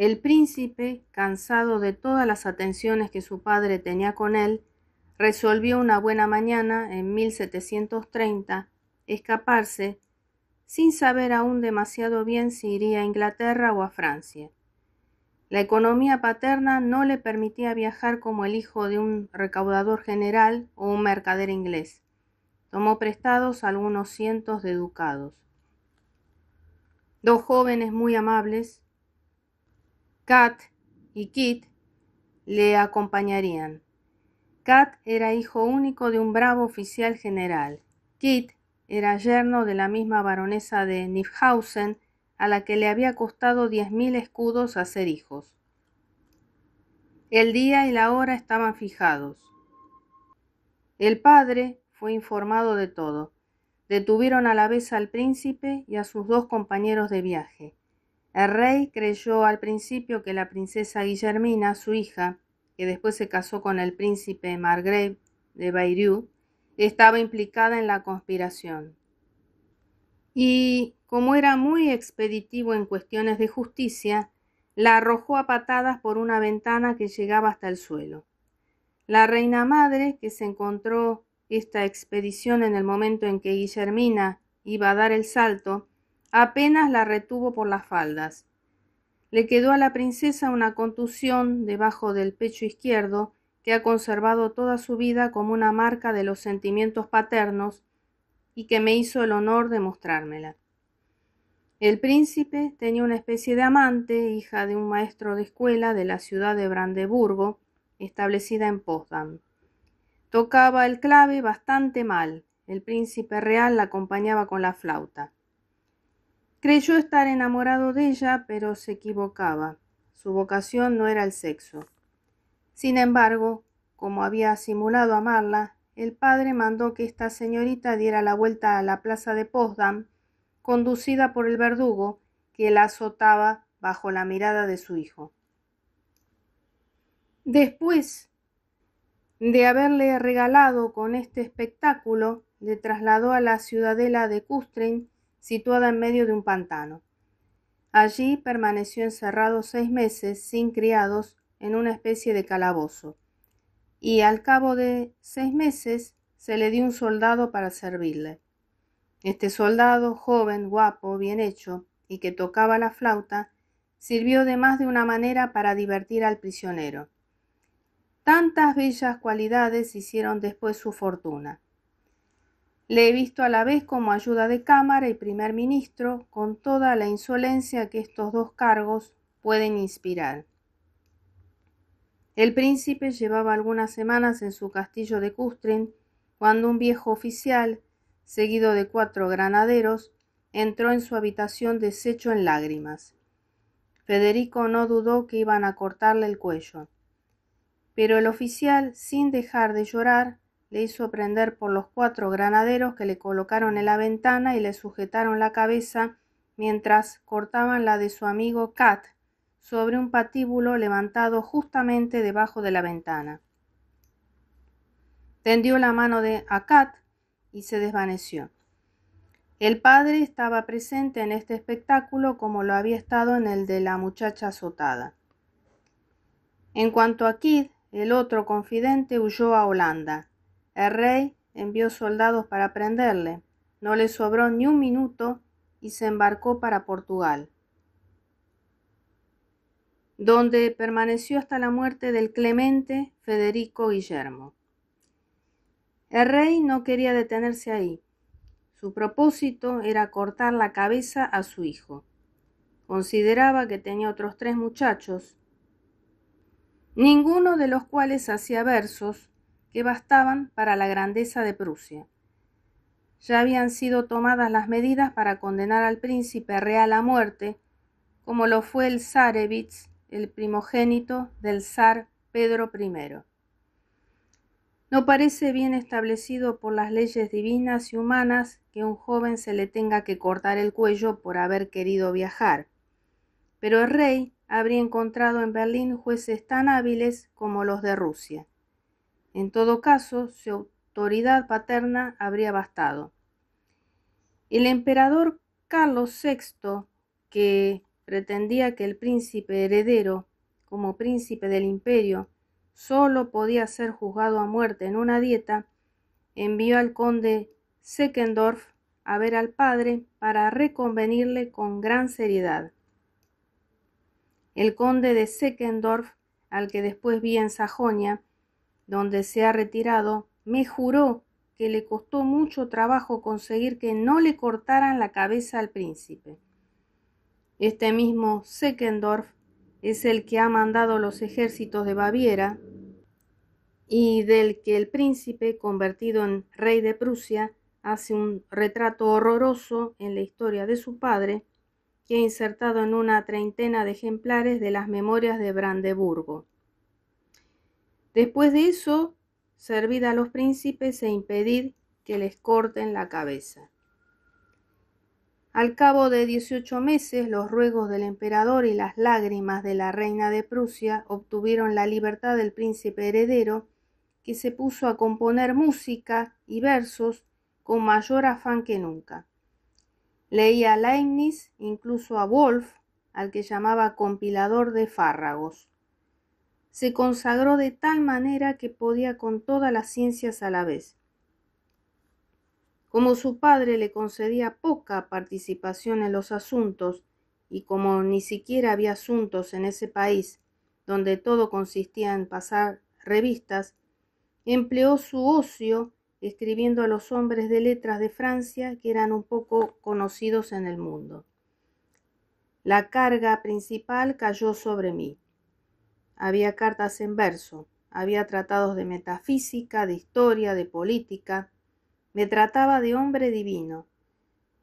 El príncipe, cansado de todas las atenciones que su padre tenía con él, resolvió una buena mañana, en 1730, escaparse, sin saber aún demasiado bien si iría a Inglaterra o a Francia. La economía paterna no le permitía viajar como el hijo de un recaudador general o un mercader inglés. Tomó prestados algunos cientos de ducados. Dos jóvenes muy amables, Kat y Kit, le acompañarían. Kat era hijo único de un bravo oficial general. Kit era yerno de la misma baronesa de Nifhausen, a la que le había costado 10.000 escudos hacer hijos. El día y la hora estaban fijados. El padre fue informado de todo. Detuvieron a la vez al príncipe y a sus dos compañeros de viaje. El rey creyó al principio que la princesa Guillermina, su hija, que después se casó con el príncipe Margrave de Bayreuth, estaba implicada en la conspiración. Y, como era muy expeditivo en cuestiones de justicia, la arrojó a patadas por una ventana que llegaba hasta el suelo. La reina madre, que se encontró esta expedición en el momento en que Guillermina iba a dar el salto, apenas la retuvo por las faldas. Le quedó a la princesa una contusión debajo del pecho izquierdo que ha conservado toda su vida como una marca de los sentimientos paternos y que me hizo el honor de mostrármela. El príncipe tenía una especie de amante, hija de un maestro de escuela de la ciudad de Brandeburgo, establecida en Potsdam. Tocaba el clave bastante mal. El príncipe real la acompañaba con la flauta. Creyó estar enamorado de ella, pero se equivocaba. Su vocación no era el sexo. Sin embargo, como había simulado amarla, el padre mandó que esta señorita diera la vuelta a la plaza de Potsdam, conducida por el verdugo, que la azotaba bajo la mirada de su hijo. Después de haberle regalado con este espectáculo, le trasladó a la ciudadela de Custrin, situada en medio de un pantano. Allí permaneció encerrado 6 meses, sin criados, en una especie de calabozo, y al cabo de 6 meses se le dio un soldado para servirle. Este soldado, joven, guapo, bien hecho, y que tocaba la flauta, sirvió de más de una manera para divertir al prisionero. Tantas bellas cualidades hicieron después su fortuna. Le he visto a la vez como ayuda de cámara y primer ministro, con toda la insolencia que estos dos cargos pueden inspirar. El príncipe llevaba algunas semanas en su castillo de Custrin, cuando un viejo oficial, seguido de 4 granaderos, entró en su habitación deshecho en lágrimas. Federico no dudó que iban a cortarle el cuello. Pero el oficial, sin dejar de llorar, le hizo prender por los 4 granaderos que le colocaron en la ventana y le sujetaron la cabeza mientras cortaban la de su amigo Kat sobre un patíbulo levantado justamente debajo de la ventana. Tendió la mano a Kat y se desvaneció. El padre estaba presente en este espectáculo como lo había estado en el de la muchacha azotada. En cuanto a Kit, el otro confidente, huyó a Holanda. El rey envió soldados para prenderle. No le sobró ni un minuto y se embarcó para Portugal, donde permaneció hasta la muerte del clemente Federico Guillermo. El rey no quería detenerse ahí. Su propósito era cortar la cabeza a su hijo. Consideraba que tenía otros 3 muchachos, ninguno de los cuales hacía versos que bastaban para la grandeza de Prusia. Ya habían sido tomadas las medidas para condenar al príncipe real a muerte, como lo fue el zárevich, el primogénito del zar Pedro I. No parece bien establecido por las leyes divinas y humanas que a un joven se le tenga que cortar el cuello por haber querido viajar, pero el rey habría encontrado en Berlín jueces tan hábiles como los de Rusia. En todo caso, su autoridad paterna habría bastado. El emperador Carlos VI, que pretendía que el príncipe heredero, como príncipe del imperio, solo podía ser juzgado a muerte en una dieta, envió al conde Seckendorf a ver al padre para reconvenirle con gran seriedad. El conde de Seckendorf, al que después vi en Sajonia, donde se ha retirado, me juró que le costó mucho trabajo conseguir que no le cortaran la cabeza al príncipe. Este mismo Seckendorf es el que ha mandado los ejércitos de Baviera y del que el príncipe, convertido en rey de Prusia, hace un retrato horroroso en la historia de su padre, que ha insertado en una treintena de ejemplares de las Memorias de Brandeburgo. Después de eso, servid a los príncipes e impedid que les corten la cabeza. Al cabo de 18 meses, los ruegos del emperador y las lágrimas de la reina de Prusia obtuvieron la libertad del príncipe heredero, que se puso a componer música y versos con mayor afán que nunca. Leía a Leibniz, incluso a Wolf, al que llamaba compilador de fárragos. Se consagró de tal manera que podía con todas las ciencias a la vez. Como su padre le concedía poca participación en los asuntos, y como ni siquiera había asuntos en ese país, donde todo consistía en pasar revistas, empleó su ocio escribiendo a los hombres de letras de Francia que eran un poco conocidos en el mundo. La carga principal cayó sobre mí. Había cartas en verso, había tratados de metafísica, de historia, de política. Me trataba de hombre divino.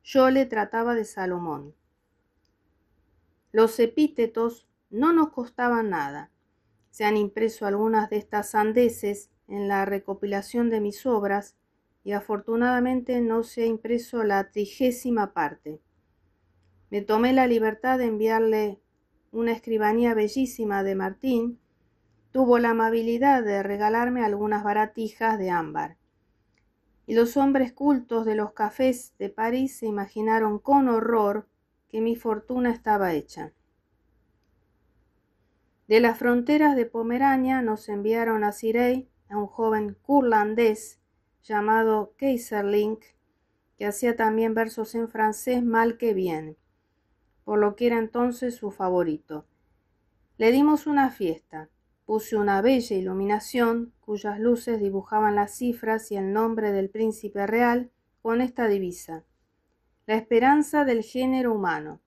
Yo le trataba de Salomón. Los epítetos no nos costaban nada. Se han impreso algunas de estas sandeces en la recopilación de mis obras y afortunadamente no se ha impreso la 30ª parte. Me tomé la libertad de enviarle una escribanía bellísima de Martín. Tuvo la amabilidad de regalarme algunas baratijas de ámbar. Y los hombres cultos de los cafés de París se imaginaron con horror que mi fortuna estaba hecha. De las fronteras de Pomerania nos enviaron a Cirey a un joven curlandés llamado Keyserling, que hacía también versos en francés mal que bien, por lo que era entonces su favorito. Le dimos una fiesta. Puse una bella iluminación, cuyas luces dibujaban las cifras y el nombre del príncipe real con esta divisa: la esperanza del género humano.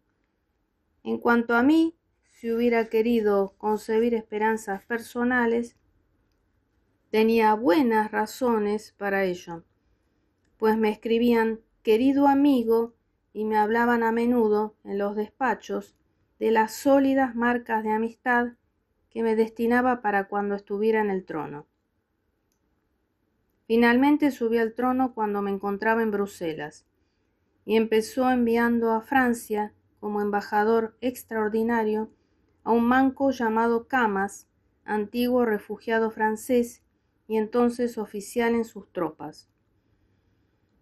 En cuanto a mí, si hubiera querido concebir esperanzas personales, tenía buenas razones para ello, pues me escribían querido amigo y me hablaban a menudo en los despachos de las sólidas marcas de amistad que me destinaba para cuando estuviera en el trono. Finalmente subí al trono cuando me encontraba en Bruselas y empezó enviando a Francia como embajador extraordinario a un manco llamado Camas, antiguo refugiado francés y entonces oficial en sus tropas.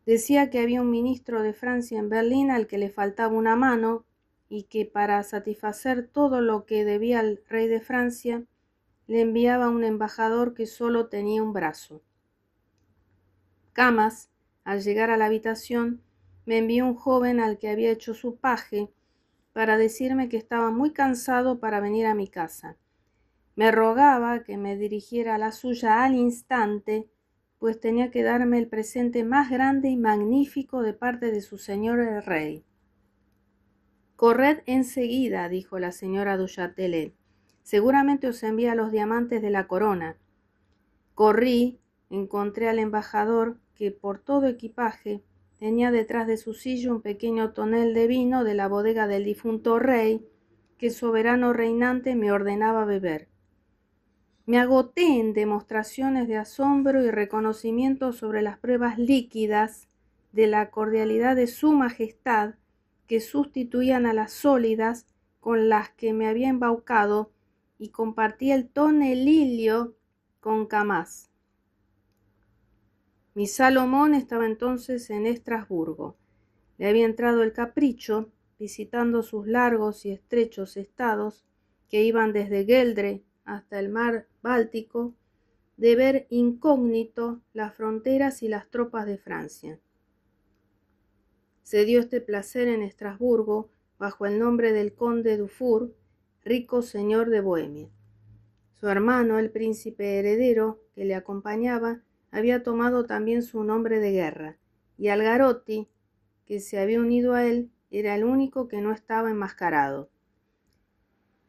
Decía que había un ministro de Francia en Berlín al que le faltaba una mano y que para satisfacer todo lo que debía al rey de Francia le enviaba un embajador que solo tenía un brazo. Camas, al llegar a la habitación, me envió un joven al que había hecho su paje para decirme que estaba muy cansado para venir a mi casa. Me rogaba que me dirigiera a la suya al instante, pues tenía que darme el presente más grande y magnífico de parte de su señor el rey. Corred enseguida, dijo la señora du Châtelet. Seguramente os envía los diamantes de la corona. Corrí, encontré al embajador que por todo equipaje tenía detrás de su silla un pequeño tonel de vino de la bodega del difunto rey que el soberano reinante me ordenaba beber. Me agoté en demostraciones de asombro y reconocimiento sobre las pruebas líquidas de la cordialidad de su majestad, que sustituían a las sólidas con las que me había embaucado, y compartí el tonelillo con Camas. Mi Salomón estaba entonces en Estrasburgo. Le había entrado el capricho visitando sus largos y estrechos estados, que iban desde Gueldre hasta el mar Báltico, de ver incógnito las fronteras y las tropas de Francia. Se dio este placer en Estrasburgo bajo el nombre del conde Dufour, rico señor de Bohemia. Su hermano, el príncipe heredero, que le acompañaba, había tomado también su nombre de guerra, y Algarotti, que se había unido a él, era el único que no estaba enmascarado.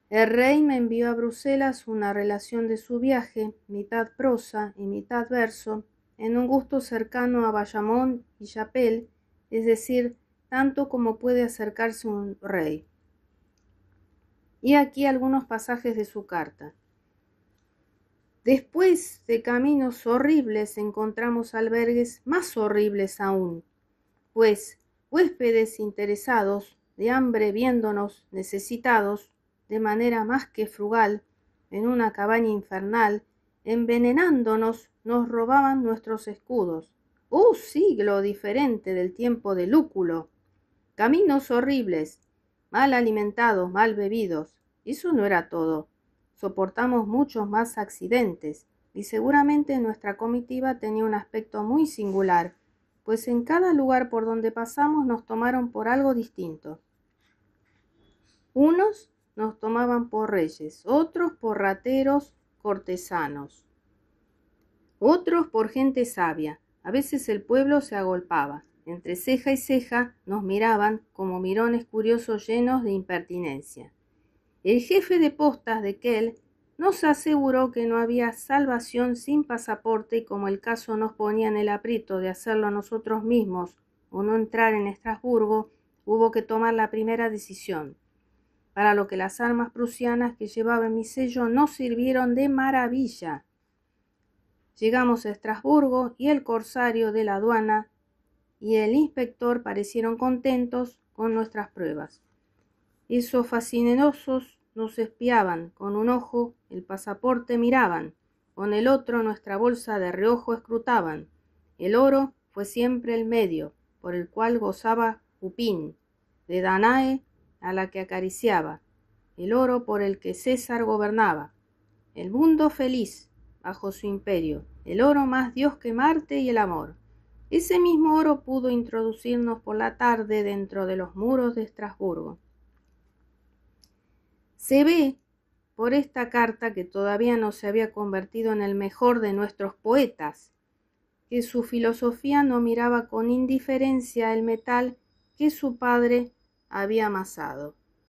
El rey me envió a Bruselas una relación de su viaje, mitad prosa y mitad verso, en un gusto cercano a Bayamón y Chapelle, es decir, tanto como puede acercarse un rey. Y aquí algunos pasajes de su carta. Después de caminos horribles encontramos albergues más horribles aún, pues huéspedes interesados, de hambre viéndonos necesitados, de manera más que frugal, en una cabaña infernal, envenenándonos, nos robaban nuestros escudos. ¡Oh, siglo diferente del tiempo de Lúculo! Caminos horribles, mal alimentados, mal bebidos. Eso no era todo. Soportamos muchos más accidentes, y seguramente nuestra comitiva tenía un aspecto muy singular, pues en cada lugar por donde pasamos nos tomaron por algo distinto. Unos nos tomaban por reyes, otros por rateros cortesanos, otros por gente sabia. A veces el pueblo se agolpaba. Entre ceja y ceja nos miraban como mirones curiosos llenos de impertinencia. El jefe de postas de Kehl nos aseguró que no había salvación sin pasaporte y como el caso nos ponía en el aprieto de hacerlo nosotros mismos o no entrar en Estrasburgo, hubo que tomar la primera decisión, para lo que las armas prusianas que llevaba en mi sello no sirvieron de maravilla. Llegamos a Estrasburgo y el corsario de la aduana y el inspector parecieron contentos con nuestras pruebas. Esos fascinerosos nos espiaban, con un ojo el pasaporte miraban, con el otro nuestra bolsa de reojo escrutaban. El oro fue siempre el medio, por el cual gozaba Pupín, de Danae a la que acariciaba, el oro por el que César gobernaba. El mundo feliz, bajo su imperio, el oro más Dios que Marte y el amor. Ese mismo oro pudo introducirnos por la tarde dentro de los muros de Estrasburgo. Se ve por esta carta que todavía no se había convertido en el mejor de nuestros poetas, que su filosofía no miraba con indiferencia el metal que su padre había amasado.